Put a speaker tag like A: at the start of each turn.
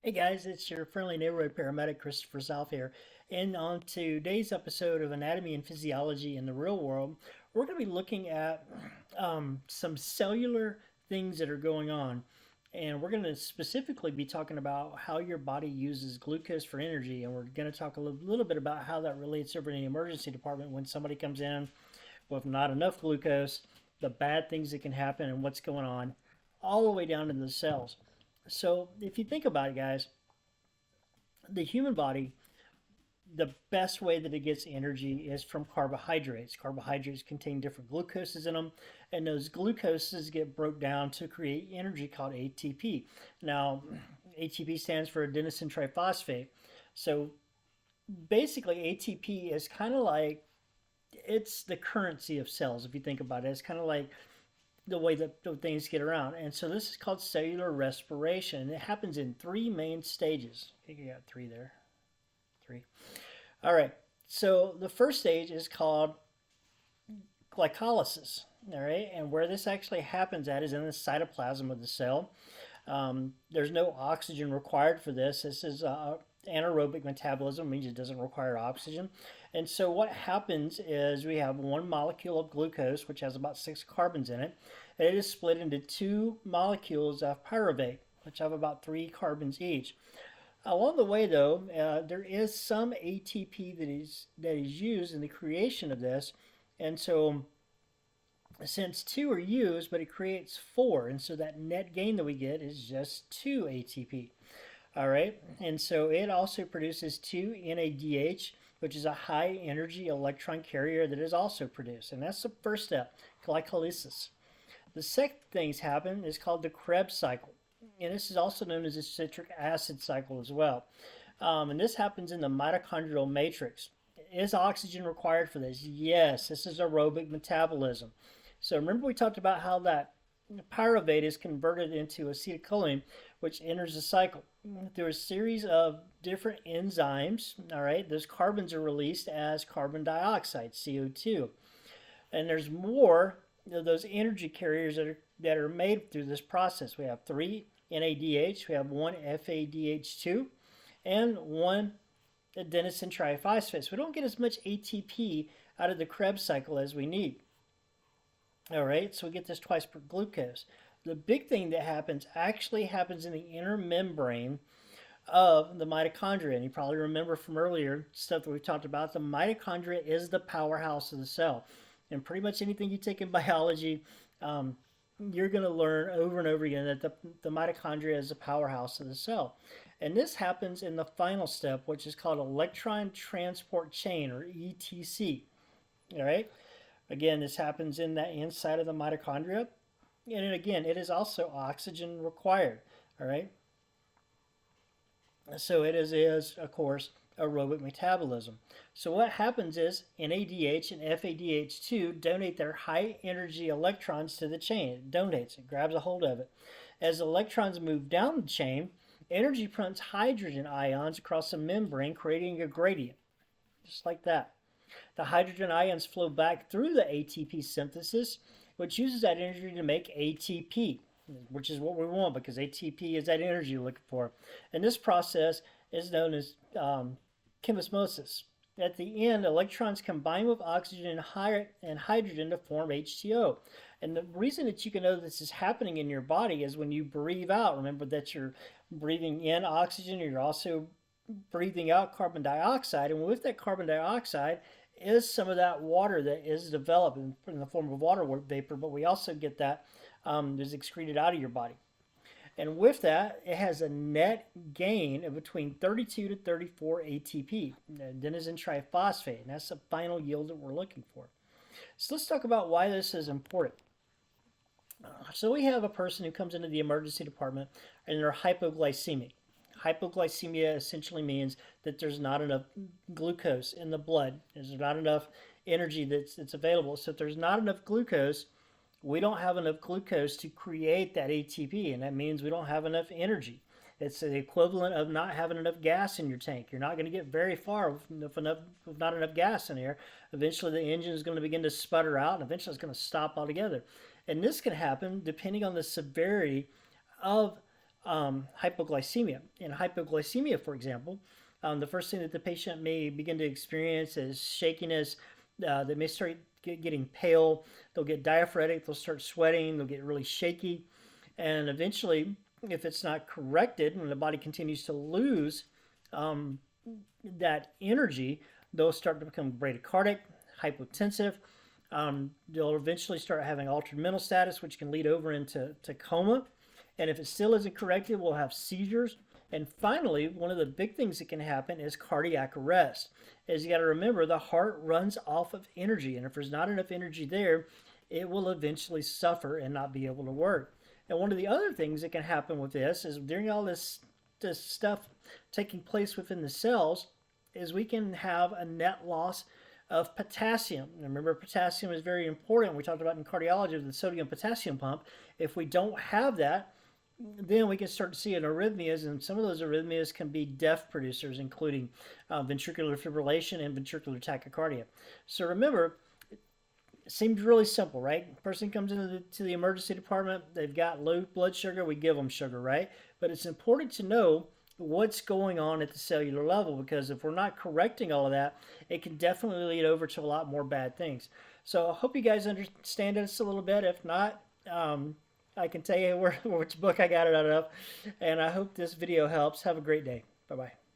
A: Hey guys, it's your friendly neighborhood paramedic Christopher South here. And on today's episode of Anatomy and Physiology in the Real World, we're going to be looking at some cellular things that are going on. And we're going to specifically be talking about how your body uses glucose for energy. And we're going to talk a little bit about how that relates over in the emergency department when somebody comes in with not enough glucose, the bad things that can happen, and what's going on, all the way down to the cells. So, if you think about it, guys, the human body, the best way that it gets energy is from carbohydrates. Carbohydrates contain different glucoses in them, and those glucoses get broke down to create energy called ATP. Now, ATP stands for adenosine triphosphate. So basically, ATP is kind of like it's the currency of cells. If you think about it, it's kind of like the way that things get around. And so this is called cellular respiration. And it happens in three main stages. I think you got three there. Three. All right. So the first stage is called glycolysis. All right. And where this actually happens at is in the cytoplasm of the cell. There's no oxygen required for this. This is anaerobic metabolism, means it doesn't require oxygen. And so what happens is we have one molecule of glucose, which has about 6 carbons in it, and it is split into two molecules of pyruvate, which have about 3 carbons each. Along the way, though, there is some ATP that is used in the creation of this, and so since two are used, but it creates four, and so that net gain that we get is just 2 ATP. All right, and so it also produces 2 NADH, which is a high energy electron carrier that is also produced, and that's the first step, glycolysis. The second things happen is called the Krebs cycle, and this is also known as the citric acid cycle as well. And this happens in the mitochondrial matrix. Is oxygen required for this? Yes, this is aerobic metabolism. So remember we talked about how that pyruvate is converted into acetylcholine, which enters the cycle through a series of different enzymes. All right, those carbons are released as carbon dioxide, CO2, and there's more of those energy carriers that are made through this process. We have 3 NADH, we have 1 FADH2, and 1 adenosine triphosphate. So we don't get as much ATP out of the Krebs cycle as we need. All right, so we get this twice per glucose. The big thing that actually happens in the inner membrane of the mitochondria. And you probably remember from earlier stuff that we've talked about, the mitochondria is the powerhouse of the cell. And pretty much anything you take in biology, you're going to learn over and over again that the mitochondria is the powerhouse of the cell. And this happens in the final step, which is called electron transport chain, or ETC. All right. Again, this happens in that inside of the mitochondria. And again, it is also oxygen required. All right. So it is of course, aerobic metabolism. So what happens is NADH and FADH2 donate their high energy electrons to the chain. It donates, it grabs a hold of it. As electrons move down the chain, energy punts hydrogen ions across the membrane, creating a gradient, just like that. The hydrogen ions flow back through the ATP synthesis, which uses that energy to make ATP, which is what we want because ATP is that energy you're looking for. And this process is known as chemosmosis. At the end, electrons combine with oxygen and hydrogen to form H2O. And the reason that you can know this is happening in your body is when you breathe out. Remember that you're breathing in oxygen, you're also breathing out carbon dioxide, and with that carbon dioxide is some of that water that is developed in the form of water vapor, but we also get that is excreted out of your body. And with that, it has a net gain of between 32 to 34 ATP, adenosine triphosphate, and that's the final yield that we're looking for. So let's talk about why this is important. So we have a person who comes into the emergency department and they're hypoglycemic. Hypoglycemia essentially means that there's not enough glucose in the blood. There's not enough energy that's available. So if there's not enough glucose, we don't have enough glucose to create that ATP, and that means we don't have enough energy. It's the equivalent of not having enough gas in your tank. You're not going to get very far with not enough gas in there. Eventually the engine is going to begin to sputter out, and eventually it's going to stop altogether. And this can happen depending on the severity of hypoglycemia. In hypoglycemia, for example, the first thing that the patient may begin to experience is shakiness. They may start getting pale. They'll get diaphoretic. They'll start sweating. They'll get really shaky. And eventually, if it's not corrected and the body continues to lose um, that energy, they'll start to become bradycardic, hypotensive. They'll eventually start having altered mental status, which can lead over into coma. And if it still isn't corrected, we'll have seizures. And finally, one of the big things that can happen is cardiac arrest. As you got to remember, the heart runs off of energy, and if there's not enough energy there, it will eventually suffer and not be able to work. And one of the other things that can happen with this is during all this stuff taking place within the cells, is we can have a net loss of potassium. And remember, potassium is very important. We talked about in cardiology the sodium potassium pump. If we don't have that, then we can start to see an arrhythmias, and some of those arrhythmias can be death producers, including ventricular fibrillation and ventricular tachycardia. So remember, it seems really simple, right? Person comes into the emergency department, they've got low blood sugar, we give them sugar, right? But it's important to know what's going on at the cellular level, because if we're not correcting all of that, it can definitely lead over to a lot more bad things. So I hope you guys understand this a little bit. If not, I can tell you which book I got it out of, and I hope this video helps. Have a great day. Bye-bye.